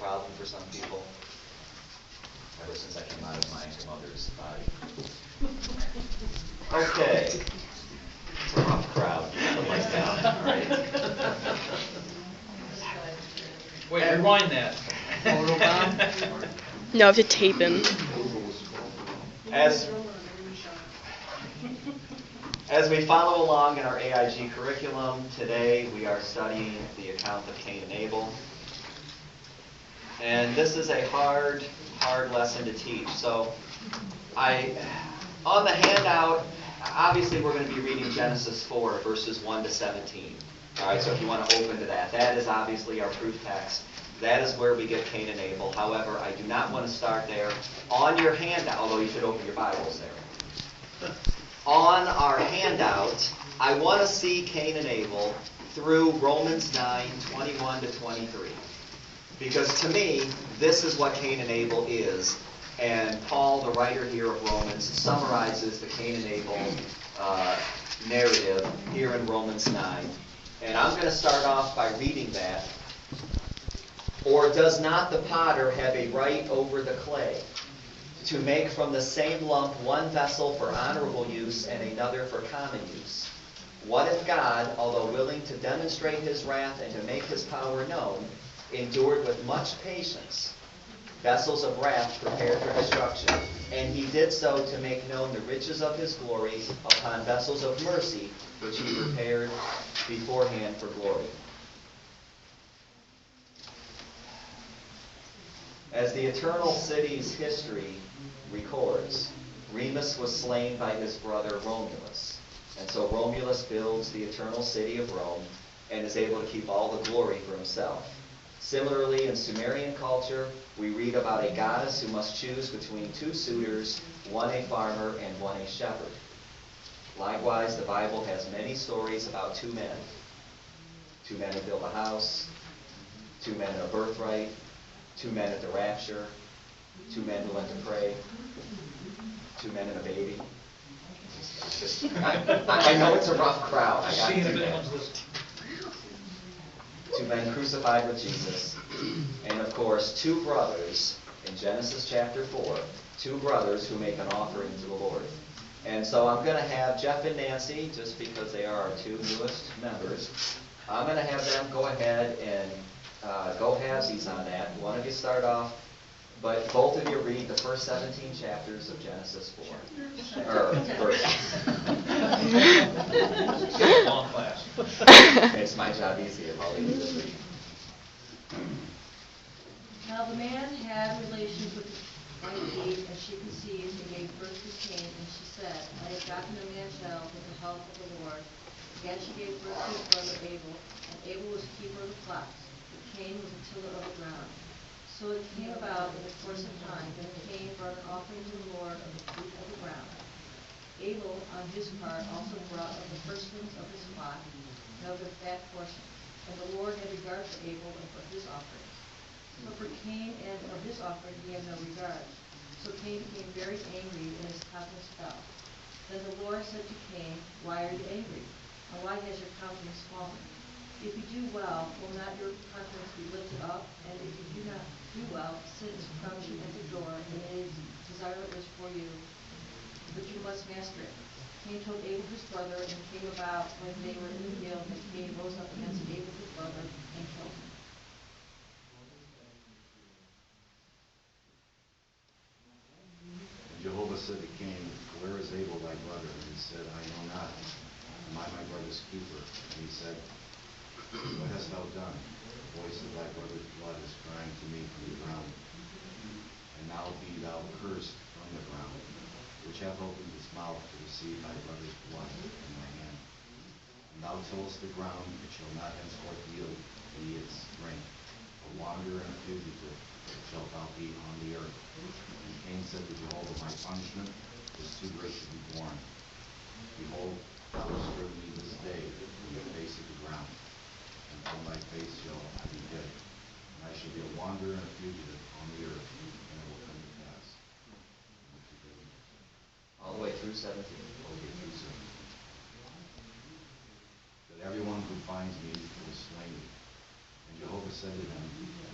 problem for some people. Ever since I came out of my mother's body. Okay. It's a rough crowd. Put lights down. All right. Wait, rewind that. No, I have to tape him. As we follow along in our AIG curriculum, today we are studying the account of Cain and Abel. And this is a hard lesson to teach. So on the handout, obviously we're going to be reading Genesis 4, verses 1 to 17. All right, so if you want to open to that, that is obviously our proof text. That is where we get Cain and Abel. However, I do not want to start there. On your handout, although you should open your Bibles there. On our handout, I want to see Cain and Abel through Romans 9, 21 to 23. Because to me, this is what Cain and Abel is. And Paul, the writer here of Romans, summarizes the Cain and Abel narrative here in Romans 9. And I'm going to start off by reading that. Or does not the potter have a right over the clay, to make from the same lump one vessel for honorable use and another for common use? What if God, although willing to demonstrate his wrath and to make his power known, endured with much patience vessels of wrath prepared for destruction, and he did so to make known the riches of his glory upon vessels of mercy, which he prepared beforehand for glory? As the Eternal City's history records, Remus was slain by his brother Romulus. And so Romulus builds the Eternal City of Rome and is able to keep all the glory for himself. Similarly, in Sumerian culture, we read about a goddess who must choose between two suitors, one a farmer and one a shepherd. Likewise, the Bible has many stories about two men. Two men who build a house, two men in a birthright, two men at the rapture, two men who went to pray, two men and a baby. I know it's a rough crowd. I got to do that. Two men crucified with Jesus. And of course, two brothers in Genesis chapter 4, two brothers who make an offering to the Lord. And so I'm going to have Jeff and Nancy, just because they are our two newest members, I'm going to have them go ahead and go halvesies on that. One of you start off, but both of you read the first 17 chapters of Genesis 4. Or verses. Long class. Makes my job easier if I'll leave you this week. Now the man had relations with his wife Eve, and she conceived and gave birth to Cain, and she said, I have gotten a man child with the help of the Lord. Again she gave birth to his brother Abel, and Abel was keeper of the flocks. Cain was a tiller of the ground. So it came about in the course of time that Cain brought an offering to the Lord of the fruit of the ground. Abel, on his part, also brought of the firstlings of his flock, and of their fat portion. And the Lord had regard for Abel and for his offerings. But for Cain and of his offering he had no regard. So Cain became very angry, and his countenance fell. Then the Lord said to Cain, Why are you angry? And why has your countenance fallen? If you do well, will not your countenance be lifted up? And if you do not do well, sin is crouching at the door, and it is desirous for you, but you must master it. Cain told Abel his brother, and it came about when they were in the field that Cain rose up against Abel his brother and killed him. Jehovah said to Cain, Where is Abel thy brother? And he said, I know not. Am I my brother's keeper? And he said, What hast thou done? The voice of thy brother's blood is crying to me from the ground. And now be thou cursed from the ground, which hath opened his mouth to receive thy brother's blood in thy hand. And thou tillest the ground, it shall not henceforth yield thee its drink. A wanderer and a fugitive shalt thou be on the earth. And Cain said to Jehovah, My punishment is too great to be borne. Behold, thou hast driven me this day from the face of the ground, and from thy face shall I be hid. And I shall be a wanderer and a fugitive on the earth, and it will come to pass. All the way through 17. Okay, through 17. That everyone who finds me will slay me. And Jehovah said to him,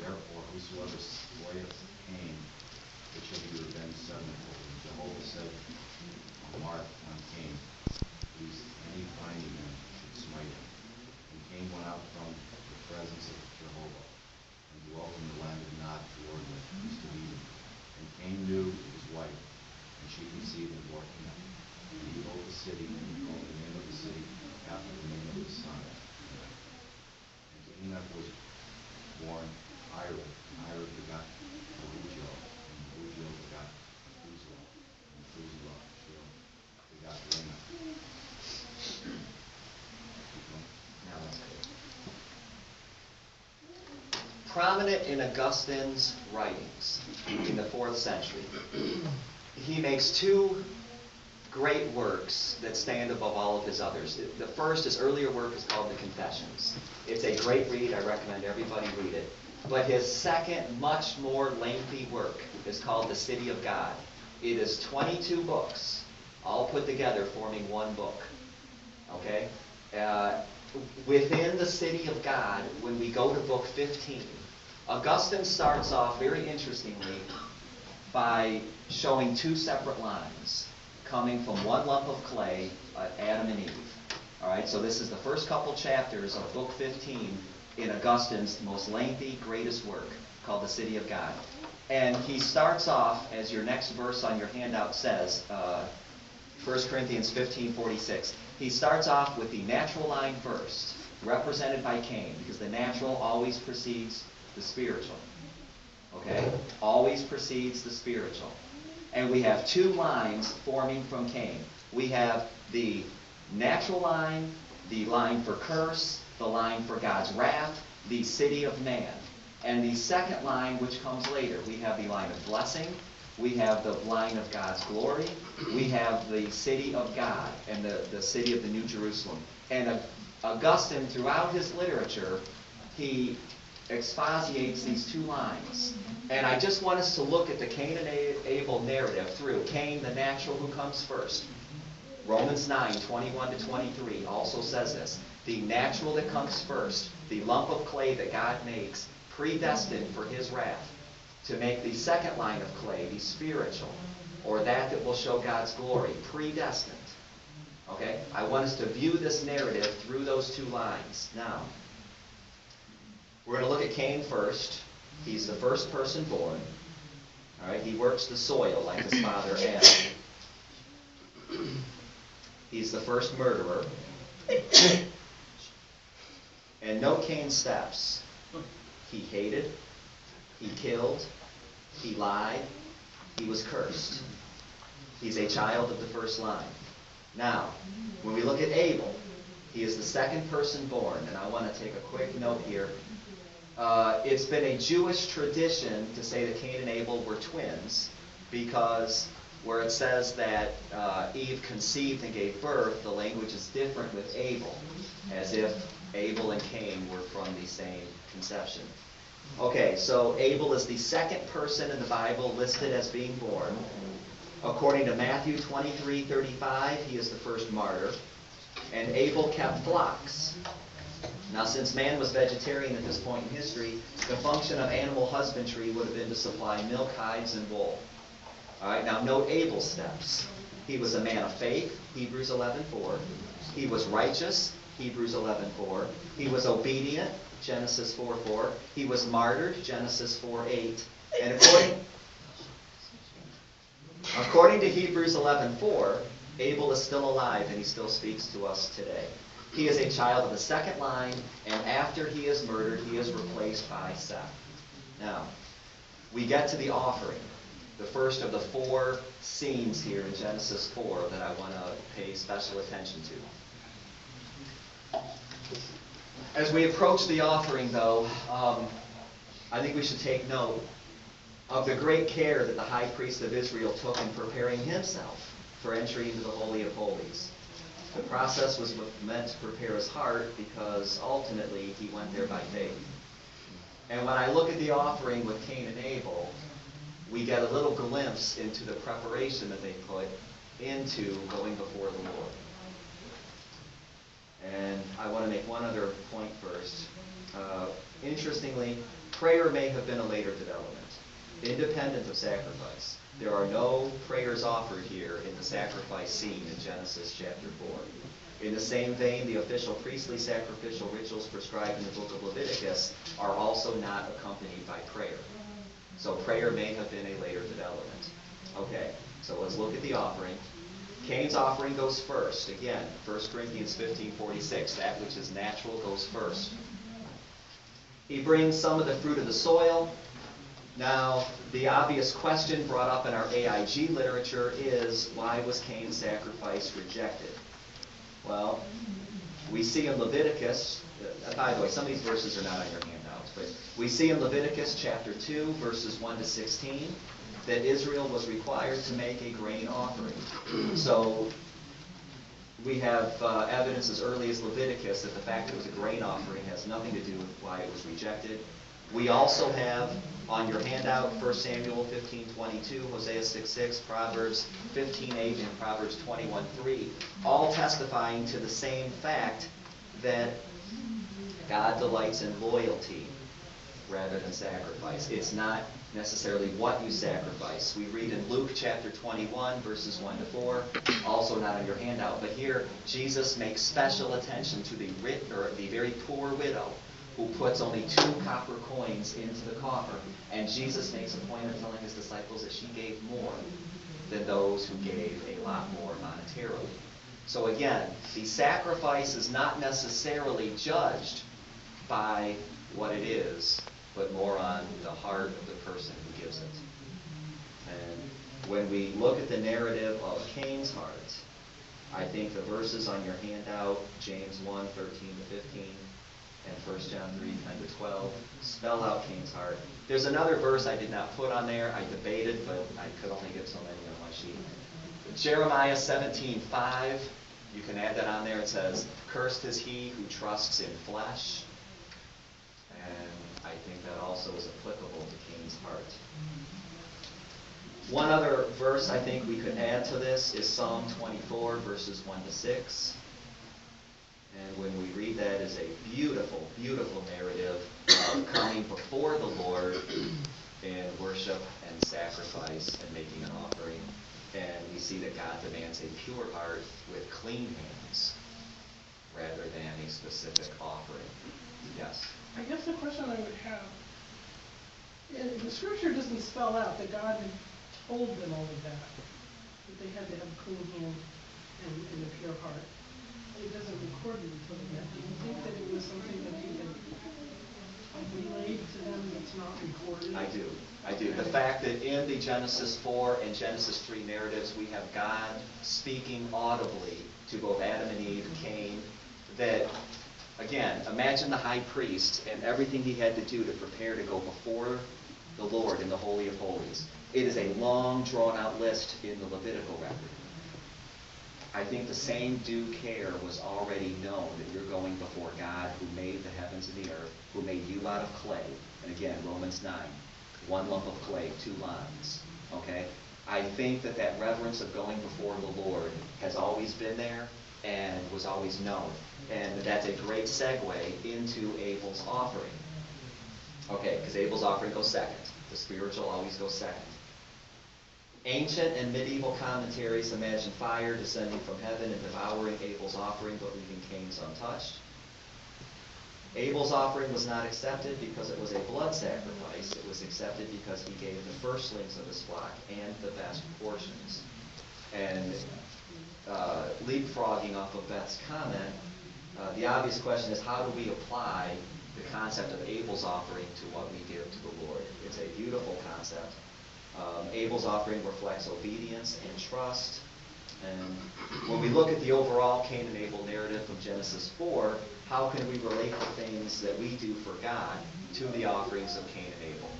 Therefore whosoever slayeth Cain, it shall be revenged sevenfold. And Jehovah said, mark on Cain, lest any finding him should smite him. And Cain went out from the presence of Jehovah, and dwelt in the land of Nod toward the east of Eden. And Cain knew his wife, and she conceived and bore Enoch. And he built the city, and called the name of the city after the name of his son. And to Enoch was born Irad, and Irad begot Mehujael, and Mehujael begot Methuselah, and Methuselah begot Lamech. Now that's good. Prominent in Augustine's writings in the 4th century, he makes two great works that stand above all of his others. The first, his earlier work, is called the Confessions. It's a great read. I recommend everybody read it. But his second, much more lengthy work is called The City of God. It is 22 books, all put together forming one book. Okay? Within the City of God, when we go to book 15, Augustine starts off very interestingly by showing two separate lines coming from one lump of clay, Adam and Eve. All right, so this is the first couple chapters of book 15 in Augustine's most lengthy, greatest work called The City of God. And he starts off, as your next verse on your handout says, 1 Corinthians 15:46. He starts off with the natural line first, represented by Cain, because the natural always precedes the spiritual. Okay? Always precedes the spiritual. And we have two lines forming from Cain. We have the natural line, the line for curse, the line for God's wrath, the city of man. And the second line, which comes later, we have the line of blessing, we have the line of God's glory, we have the city of God, and the city of the New Jerusalem. And Augustine, throughout his literature, he exposiates these two lines. And I just want us to look at the Cain and Abel narrative through. Cain, the natural, who comes first. Romans 9:21-23 also says this. The natural that comes first, the lump of clay that God makes, predestined for his wrath, to make the second line of clay, the spiritual, or that will show God's glory, predestined. Okay? I want us to view this narrative through those two lines. Now, we're going to look at Cain first. He's the first person born. All right? He works the soil like his father Adam. He's the first murderer. And note Cain's steps. He hated, he killed, he lied, he was cursed. He's a child of the first line. Now, when we look at Abel, he is the second person born. And I want to take a quick note here. It's been a Jewish tradition to say that Cain and Abel were twins, because where it says that Eve conceived and gave birth, the language is different with Abel, as if Abel and Cain were from the same conception. Okay, so Abel is the second person in the Bible listed as being born. According to Matthew 23:35, he is the first martyr. And Abel kept flocks. Now, since man was vegetarian at this point in history, the function of animal husbandry would have been to supply milk, hides, and wool. All right, now note Abel's steps. He was a man of faith, Hebrews 11:4. He was righteous, Hebrews 11:4. He was obedient, Genesis 4:4. He was martyred, Genesis 4:8. And according to Hebrews 11:4, Abel is still alive and he still speaks to us today. He is a child of the second line, and after he is murdered, he is replaced by Seth. Now, we get to the offering, the first of the four scenes here in Genesis 4 that I want to pay special attention to. As we approach the offering, though, I think we should take note of the great care that the high priest of Israel took in preparing himself for entry into the Holy of Holies. The process was meant to prepare his heart, because ultimately he went there by faith. And when I look at the offering with Cain and Abel, we get a little glimpse into the preparation that they put into going before the Lord. And I want to make one other point first. Interestingly, prayer may have been a later development, independent of sacrifice. There are no prayers offered here in the sacrifice scene in Genesis chapter 4. In the same vein, the official priestly sacrificial rituals prescribed in the book of Leviticus are also not accompanied by prayer. So prayer may have been a later development. Okay, so let's look at the offering. Cain's offering goes first. Again, 1 Corinthians 15:46, that which is natural goes first. He brings some of the fruit of the soil. Now, the obvious question brought up in our AIG literature is, why was Cain's sacrifice rejected? Well, we see in Leviticus, by the way, some of these verses are not on your handouts, but we see in Leviticus chapter 2, verses 1 to 16, that Israel was required to make a grain offering. So we have evidence as early as Leviticus that the fact that it was a grain offering has nothing to do with why it was rejected. We also have on your handout 1 Samuel 15:22, Hosea 6:6, Proverbs 15:8, and Proverbs 21:3, all testifying to the same fact that God delights in loyalty rather than sacrifice. It's not necessarily what you sacrifice. We read in Luke chapter 21, verses 1 to 4, also not on your handout, but here Jesus makes special attention to the very poor widow who puts only 2 copper coins into the coffer. And Jesus makes a point of telling his disciples that she gave more than those who gave a lot more monetarily. So again, the sacrifice is not necessarily judged by what it is, but more on the heart of the person who gives it. And when we look at the narrative of Cain's heart, I think the verses on your handout, James 1:13 to 15, and 1 John 3:10 to 12, spell out Cain's heart. There's another verse I did not put on there. I debated, but I could only get so many on my sheet. Jeremiah 17:5, you can add that on there. It says, "Cursed is he who trusts in flesh." And I think that also is applicable to Cain's heart. One other verse I think we could add to this is Psalm 24, verses 1 to 6. And when we read that, is a beautiful, beautiful narrative of coming before the Lord in worship and sacrifice and making an offering. And we see that God demands a pure heart with clean hands rather than a specific offering. Yes? I guess the question I would have, the scripture doesn't spell out that God had told them all of that they had to have a clean hand and a pure heart. It doesn't record it until the end. Do you think that it was something that he had relayed to them that's not recorded? I do. The fact that in the Genesis 4 and Genesis 3 narratives, we have God speaking audibly to both Adam and Eve, Cain, that, again, imagine the high priest and everything he had to do to prepare to go before the Lord in the Holy of Holies. It is a long, drawn-out list in the Levitical record. I think the same due care was already known that you're going before God who made the heavens and the earth, who made you out of clay. And again, Romans 9, 1 lump of clay, 2 lines. Okay? I think that that reverence of going before the Lord has always been there and was always known. And that's a great segue into Abel's offering. Okay, because Abel's offering goes second. The spiritual always goes second. Ancient and medieval commentaries imagine fire descending from heaven and devouring Abel's offering, but leaving Cain's untouched. Abel's offering was not accepted because it was a blood sacrifice. It was accepted because he gave the firstlings of his flock and the best portions. And leapfrogging off of Beth's comment, the obvious question is, how do we apply the concept of Abel's offering to what we give to the Lord? It's a beautiful concept. Abel's offering reflects obedience and trust. And when we look at the overall Cain and Abel narrative from Genesis 4, how can we relate the things that we do for God to the offerings of Cain and Abel?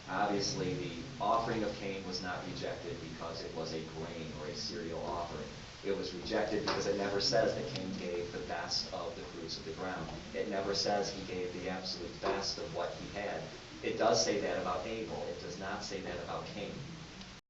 Obviously, the offering of Cain was not rejected because it was a grain or a cereal offering. It was rejected because it never says that Cain gave the best of the fruits of the ground. It never says he gave the absolute best of what he had. It does say that about Abel. It does not say that about Cain.